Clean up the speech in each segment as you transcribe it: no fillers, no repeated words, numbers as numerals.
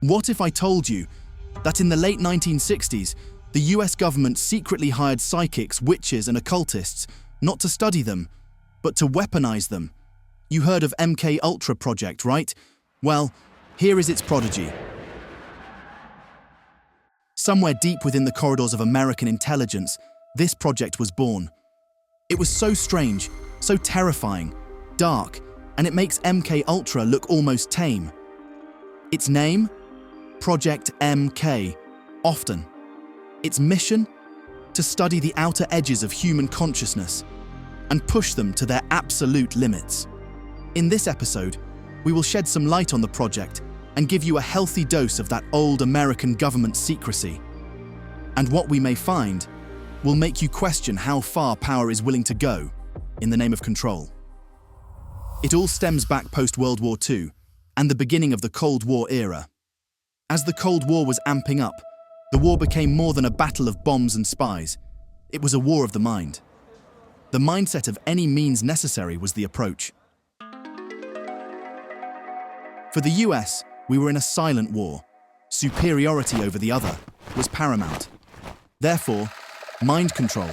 What if I told you that in the late 1960s, the US government secretly hired psychics, witches, and occultists not to study them, but to weaponize them? You heard of MKUltra project, right? Well, here is its prodigy. Somewhere deep within the corridors of American intelligence, this project was born. It was so strange, so terrifying, dark, and it makes MKUltra look almost tame. Its name? Project MKOFTEN. Its mission? To study the outer edges of human consciousness and push them to their absolute limits. In this episode, we will shed some light on the project and give you a healthy dose of that old American government secrecy. And what we may find will make you question how far power is willing to go in the name of control. It all stems back post-World War II and the beginning of the Cold War era. As the Cold War was amping up, the war became more than a battle of bombs and spies. It was a war of the mind. The mindset of any means necessary was the approach. For the US, we were in a silent war. Superiority over the other was paramount. Therefore, mind control,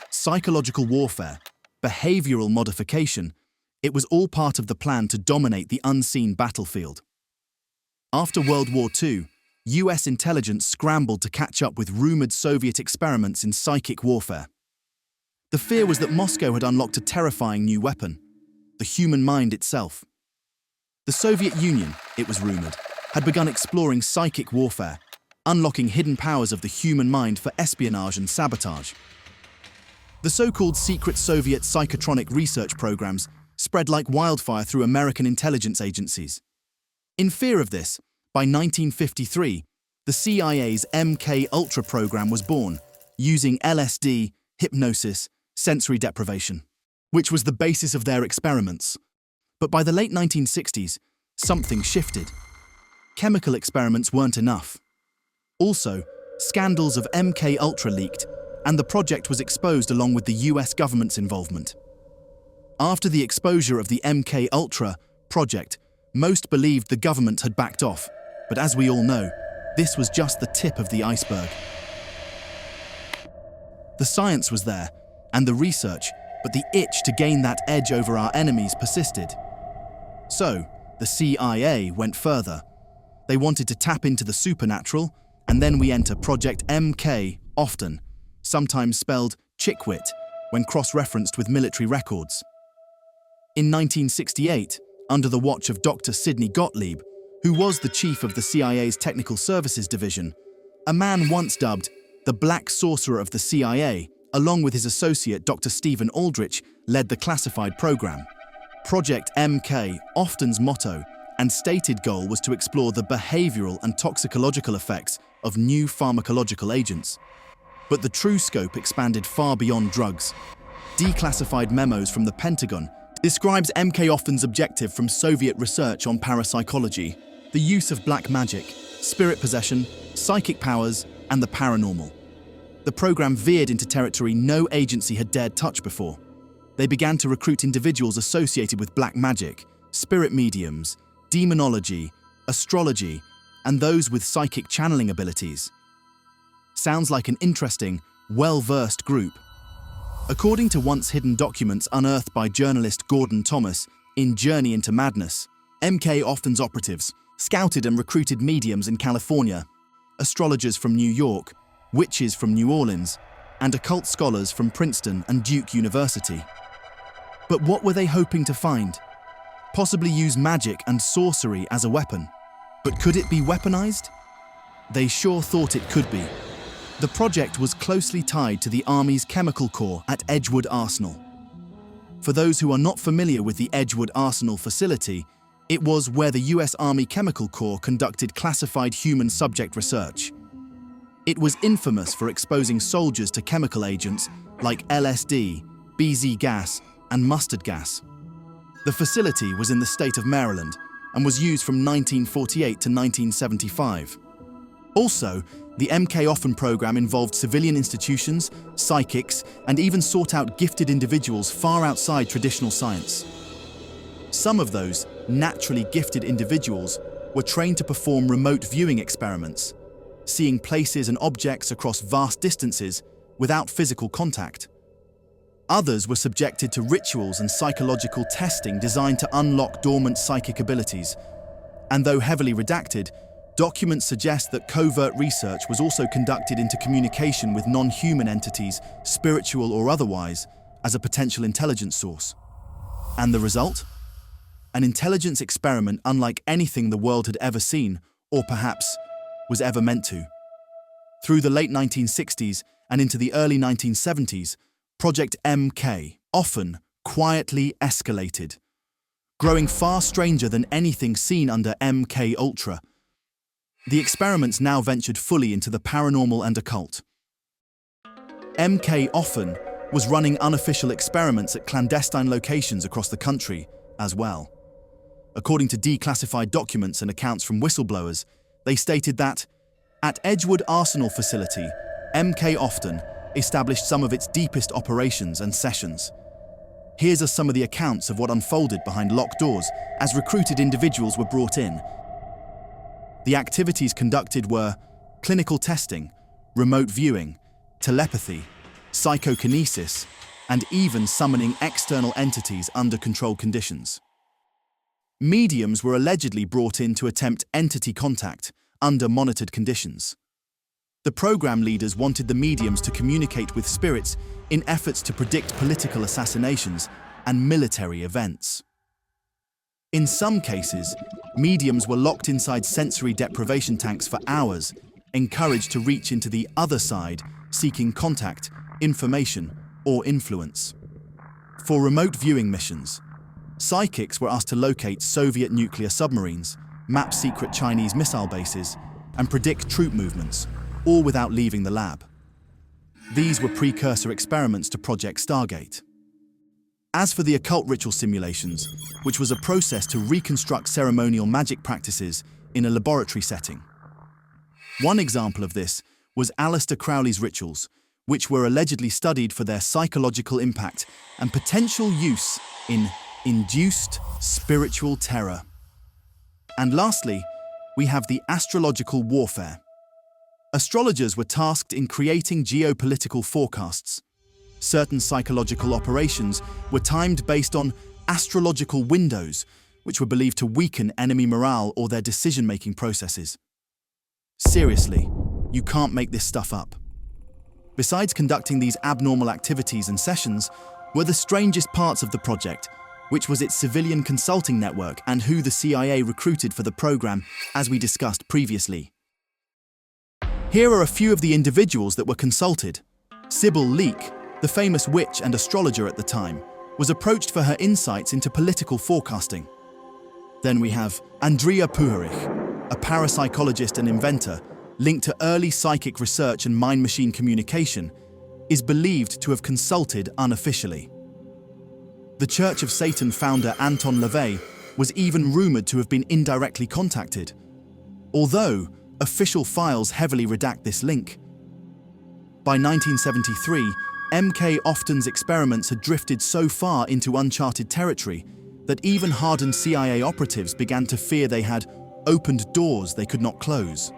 psychological warfare, behavioral modification, it was all part of the plan to dominate the unseen battlefield. After World War II, US intelligence scrambled to catch up with rumored Soviet experiments in psychic warfare. The fear was that Moscow had unlocked a terrifying new weapon, the human mind itself. The Soviet Union, it was rumored, had begun exploring psychic warfare, unlocking hidden powers of the human mind for espionage and sabotage. The so-called secret Soviet psychotronic research programs spread like wildfire through American intelligence agencies. In fear of this, by 1953, the CIA's MKUltra program was born, using LSD, hypnosis, sensory deprivation, which was the basis of their experiments. But by the late 1960s, something shifted. Chemical experiments weren't enough. Also, scandals of MKUltra leaked, and the project was exposed along with the US government's involvement. After the exposure of the MKUltra project, most believed the government had backed off, but as we all know, this was just the tip of the iceberg. The science was there, and the research, but the itch to gain that edge over our enemies persisted. So, the CIA went further. They wanted to tap into the supernatural, and then we enter Project MKOFTEN, sometimes spelled Chickwit, when cross-referenced with military records. In 1968, under the watch of Dr. Sidney Gottlieb, who was the chief of the CIA's Technical Services Division, a man once dubbed the Black Sorcerer of the CIA, along with his associate Dr. Stephen Aldrich, led the classified program. Project MKOFTEN's motto and stated goal was to explore the behavioral and toxicological effects of new pharmacological agents. But the true scope expanded far beyond drugs. Declassified memos from the Pentagon describes MKOFTEN's objective from Soviet research on parapsychology, the use of black magic, spirit possession, psychic powers, and the paranormal. The program veered into territory no agency had dared touch before. They began to recruit individuals associated with black magic, spirit mediums, demonology, astrology, and those with psychic channeling abilities. Sounds like an interesting, well-versed group. According to once-hidden documents unearthed by journalist Gordon Thomas in Journey into Madness, MKOFTEN's operatives scouted and recruited mediums in California, astrologers from New York, witches from New Orleans, and occult scholars from Princeton and Duke University. But what were they hoping to find? Possibly use magic and sorcery as a weapon. But could it be weaponized? They sure thought it could be. The project was closely tied to the Army's Chemical Corps at Edgewood Arsenal. For those who are not familiar with the Edgewood Arsenal facility, it was where the US Army Chemical Corps conducted classified human subject research. It was infamous for exposing soldiers to chemical agents like LSD, BZ gas, and mustard gas. The facility was in the state of Maryland and was used from 1948 to 1975. Also, the MKOFTEN program involved civilian institutions, psychics, and even sought out gifted individuals far outside traditional science. Some of those naturally gifted individuals were trained to perform remote viewing experiments, seeing places and objects across vast distances without physical contact. Others were subjected to rituals and psychological testing designed to unlock dormant psychic abilities. And though heavily redacted, documents suggest that covert research was also conducted into communication with non-human entities, spiritual or otherwise, as a potential intelligence source. And the result? An intelligence experiment unlike anything the world had ever seen, or perhaps was ever meant to. Through the late 1960s and into the early 1970s, Project MKOFTEN quietly escalated, growing far stranger than anything seen under MKUltra. The experiments now ventured fully into the paranormal and occult. MKOFTEN was running unofficial experiments at clandestine locations across the country as well. According to declassified documents and accounts from whistleblowers, they stated that, at Edgewood Arsenal facility, MKOFTEN established some of its deepest operations and sessions. Here's some of the accounts of what unfolded behind locked doors as recruited individuals were brought in. The activities conducted were clinical testing, remote viewing, telepathy, psychokinesis, and even summoning external entities under controlled conditions. Mediums were allegedly brought in to attempt entity contact under monitored conditions. The program leaders wanted the mediums to communicate with spirits in efforts to predict political assassinations and military events. In some cases, mediums were locked inside sensory deprivation tanks for hours, encouraged to reach into the other side, seeking contact, information, or influence. For remote viewing missions, psychics were asked to locate Soviet nuclear submarines, map secret Chinese missile bases, and predict troop movements, all without leaving the lab. These were precursor experiments to Project Stargate. As for the occult ritual simulations, which was a process to reconstruct ceremonial magic practices in a laboratory setting. One example of this was Aleister Crowley's rituals, which were allegedly studied for their psychological impact and potential use in induced spiritual terror. And lastly, we have the astrological warfare. Astrologers were tasked in creating geopolitical forecasts. Certain psychological operations were timed based on astrological windows, which were believed to weaken enemy morale or their decision-making processes. Seriously, you can't make this stuff up. Besides conducting these abnormal activities and sessions, were the strangest parts of the project, which was its civilian consulting network and who the CIA recruited for the program, as we discussed previously. Here are a few of the individuals that were consulted. Sybil Leek, the famous witch and astrologer at the time, was approached for her insights into political forecasting. Then we have Andrea Puharich, a parapsychologist and inventor linked to early psychic research and mind-machine communication, is believed to have consulted unofficially. The Church of Satan founder Anton LaVey was even rumored to have been indirectly contacted, although official files heavily redact this link. By 1973, MKOFTEN's experiments had drifted so far into uncharted territory that even hardened CIA operatives began to fear they had opened doors they could not close.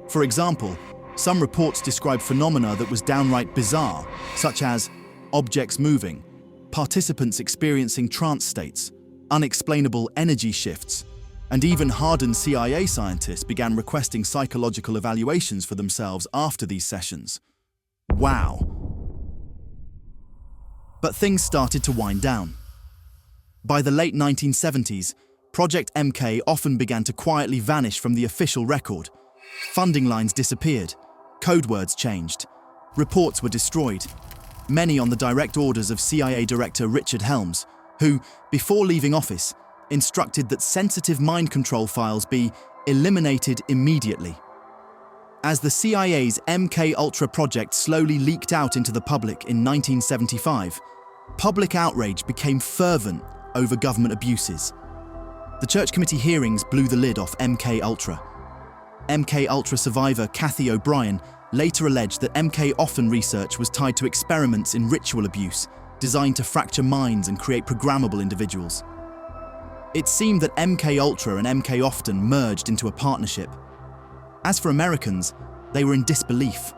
For example, some reports describe phenomena that was downright bizarre, such as objects moving, participants experiencing trance states, unexplainable energy shifts, and even hardened CIA scientists began requesting psychological evaluations for themselves after these sessions. Wow! But things started to wind down. By the late 1970s, Project MKOFTEN began to quietly vanish from the official record. Funding lines disappeared, code words changed, reports were destroyed, many on the direct orders of CIA Director Richard Helms, who, before leaving office, instructed that sensitive mind control files be eliminated immediately. As the CIA's MKUltra project slowly leaked out into the public in 1975, public outrage became fervent over government abuses. The Church Committee hearings blew the lid off MKUltra. MKUltra survivor Kathy O'Brien later alleged that MKOFTEN research was tied to experiments in ritual abuse, designed to fracture minds and create programmable individuals. It seemed that MKUltra and MKOFTEN merged into a partnership. As for Americans, they were in disbelief.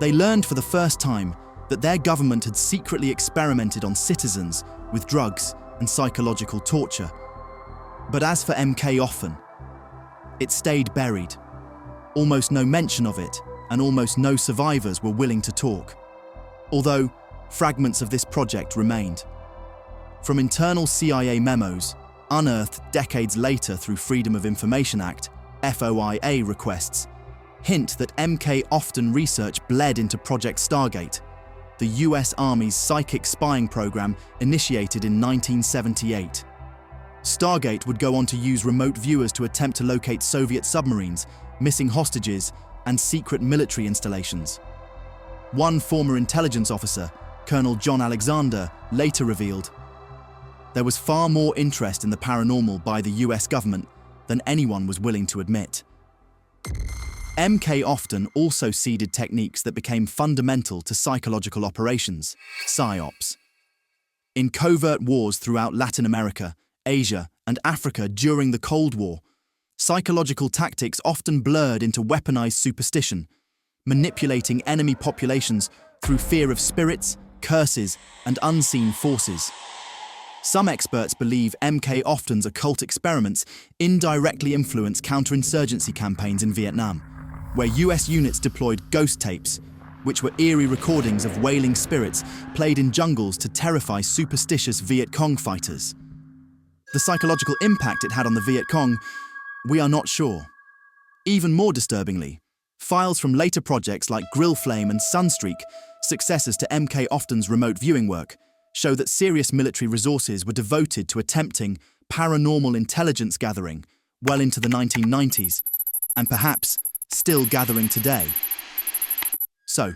They learned for the first time that their government had secretly experimented on citizens with drugs and psychological torture. But as for MKOFTEN, it stayed buried. Almost no mention of it, and almost no survivors were willing to talk. Although, fragments of this project remained. From internal CIA memos, unearthed decades later through Freedom of Information Act, FOIA requests, hint that MKOFTEN research bled into Project Stargate, the US Army's psychic spying program initiated in 1978. Stargate would go on to use remote viewers to attempt to locate Soviet submarines, missing hostages, and secret military installations. One former intelligence officer, Colonel John Alexander, later revealed, "There was far more interest in the paranormal by the US government than anyone was willing to admit." MKOFTEN also seeded techniques that became fundamental to psychological operations, PSY-OPS. In covert wars throughout Latin America, Asia, and Africa during the Cold War, psychological tactics often blurred into weaponized superstition, manipulating enemy populations through fear of spirits, curses, and unseen forces. Some experts believe MKOFTEN's occult experiments indirectly influenced counterinsurgency campaigns in Vietnam, where US units deployed ghost tapes, which were eerie recordings of wailing spirits played in jungles to terrify superstitious Viet Cong fighters. The psychological impact it had on the Viet Cong, we are not sure. Even more disturbingly, files from later projects like Grill Flame and Sunstreak, successors to MKOFTEN's remote viewing work, show that serious military resources were devoted to attempting paranormal intelligence gathering well into the 1990s, and perhaps still gathering today. So,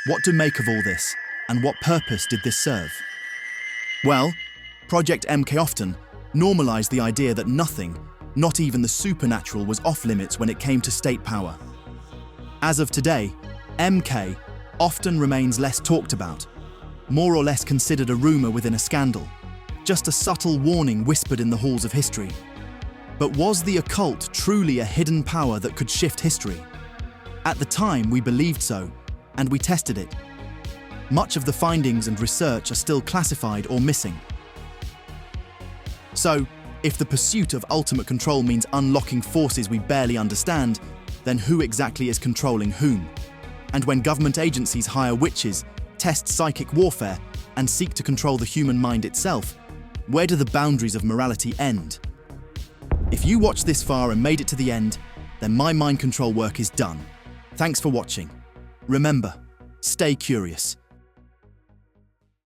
what to make of all this, and what purpose did this serve? Well, Project MKOFTEN normalized the idea that nothing, not even the supernatural, was off-limits when it came to state power. As of today, MK often remains less talked about, more or less considered a rumor within a scandal, just a subtle warning whispered in the halls of history. But was the occult truly a hidden power that could shift history? At the time, we believed so, and we tested it. Much of the findings and research are still classified or missing. So, if the pursuit of ultimate control means unlocking forces we barely understand, then who exactly is controlling whom? And when government agencies hire witches, test psychic warfare, and seek to control the human mind itself, where do the boundaries of morality end? If you watched this far and made it to the end, then my mind control work is done. Thanks for watching. Remember, stay curious.